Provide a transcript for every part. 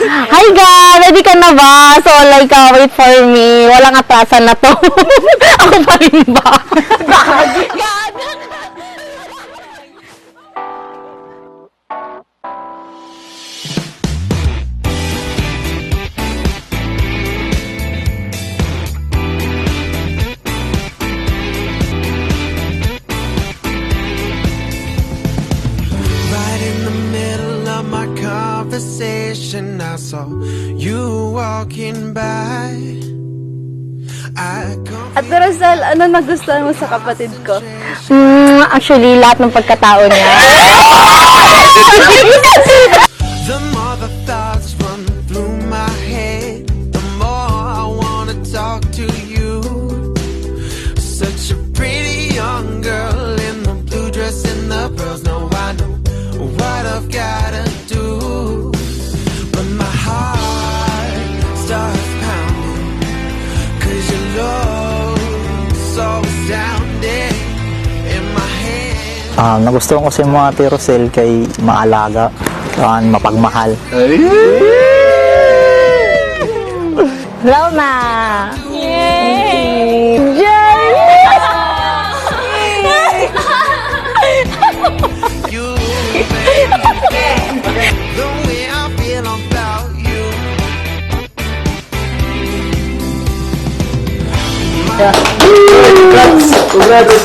Hi, God! Ready ka na ba? So, like, wait for me. Walang atrasan na to. Ako pa rin ba? God! Right in the middle of my conversation, I saw you walking by. At Rosal, ano nagustuhan mo sa kapatid ko? Actually, lahat ng pagkatao niya. The more the thoughts run through my head, the more I wanna talk to you. Such a pretty young girl in the blue dress and the pearls. Now I know what I've gotta do, but my heart starts pounding, 'cause your love so astounding in my hand. Nagustuhan ko si mga Ate Rosel kay maalaga, mapagmahal. Roma! Yay! You, baby, the way I feel about you.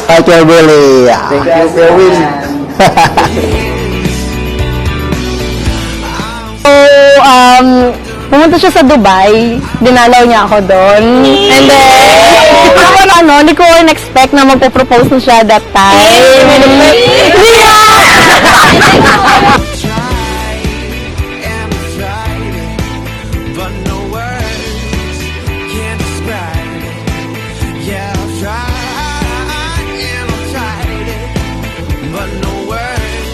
Hi, Billy. Thank you, Kerwin. So, pumunta siya sa Dubai. Dinalaw niya ako doon. And then, hindi ko in-expect na magpo-propose na siya that time. But no words can describe it. Yeah, I've tried and I've tried it, but no words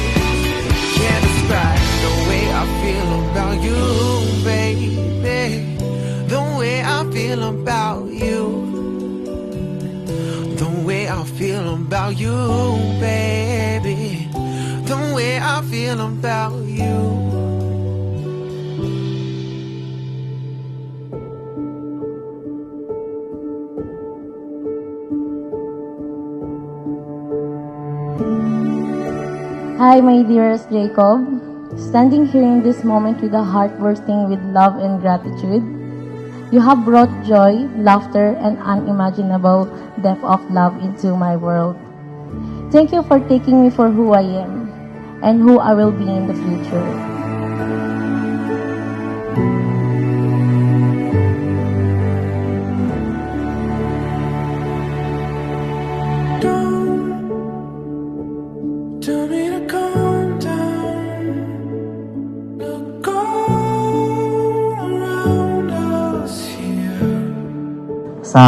can describe the way I feel about you, baby. The way I feel about you. The way I feel about you, baby. The way I feel about you. Hi, my dearest Jacob. Standing here in this moment with a heart bursting with love and gratitude, you have brought joy, laughter, and unimaginable depth of love into my world. Thank you for taking me for who I am and who I will be in the future. Tell me to calm down. Look all around us here. Sa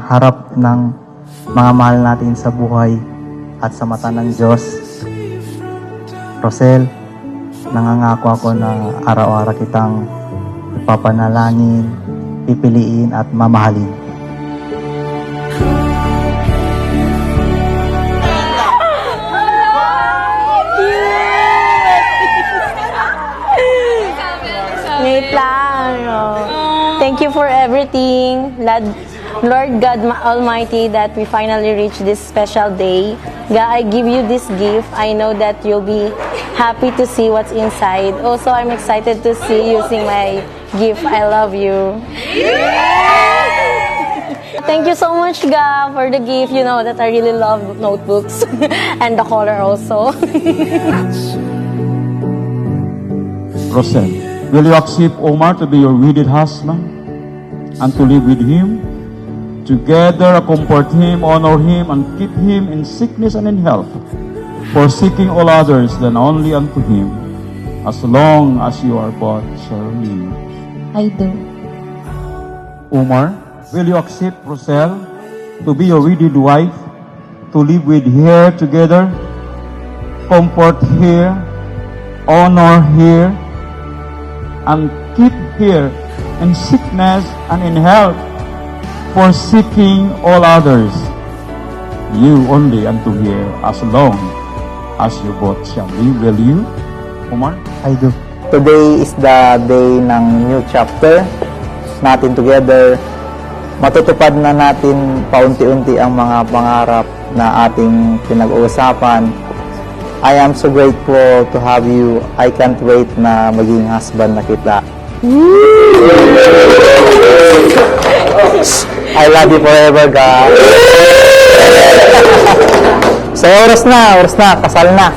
harap ng mga mahal natin sa buhay at sa mata ng Diyos, Rosel, nangangako ako na araw-araw kitang ipapanalangin, pipiliin at mamahalin. Wait lang. Thank you for everything, Lord God Almighty, that we finally reached this special day. God, I give you this gift. I know that you'll be happy to see what's inside. Also, I'm excited to see you sing my gift. I love you. Thank you so much, God, for the gift. You know that I really love notebooks and the color also. Rosel, will you accept Omar to be your wedded husband and to live with him? Together, comfort him, honor him, and keep him in sickness and in health, forsaking all others than only unto him, as long as you are both shall live. I do. Omar, will you accept Rosel to be your wedded wife, to live with her together, comfort her, honor her, and keep her in sickness and in health, forsaking all others, you only unto her, as long as you both shall live? Will you, Omar? I do. Today is the day ng new chapter natin together. Matutupad na natin paunti-unti ang mga pangarap na ating pinag-uusapan. I am so grateful to have you. I can't wait na maging husband na kita. I love you forever, God. So, oras na, kasal na.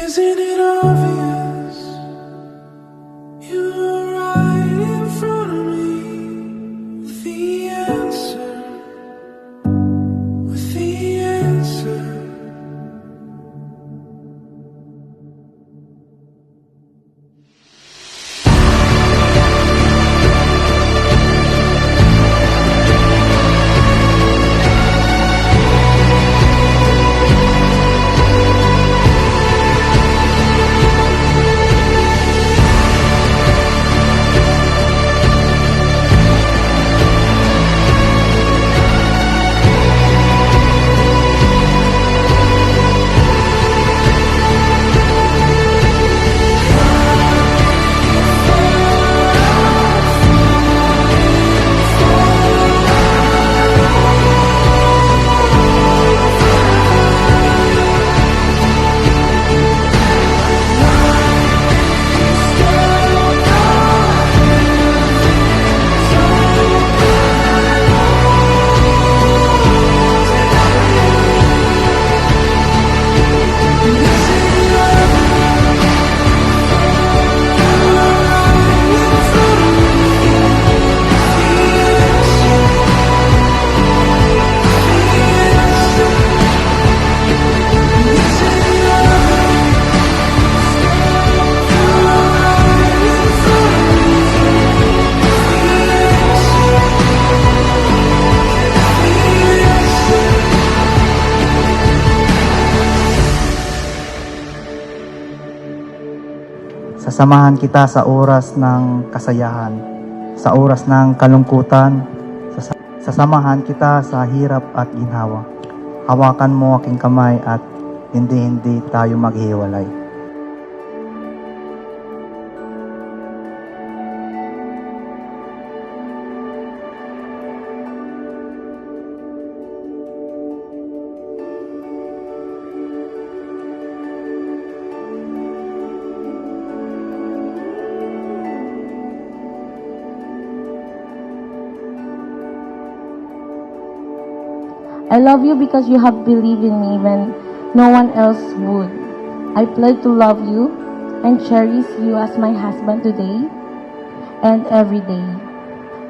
Isn't it obvious? You're right in front of me with the answer. With the answer. Sasamahan kita sa oras ng kasayahan, sa oras ng kalungkutan, sasamahan kita sa hirap at ginhawa. Hawakan mo aking kamay at hindi tayo maghiwalay. I love you because you have believed in me when no one else would. I pledge to love you and cherish you as my husband today and every day.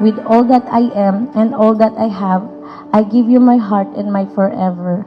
With all that I am and all that I have, I give you my heart and my forever.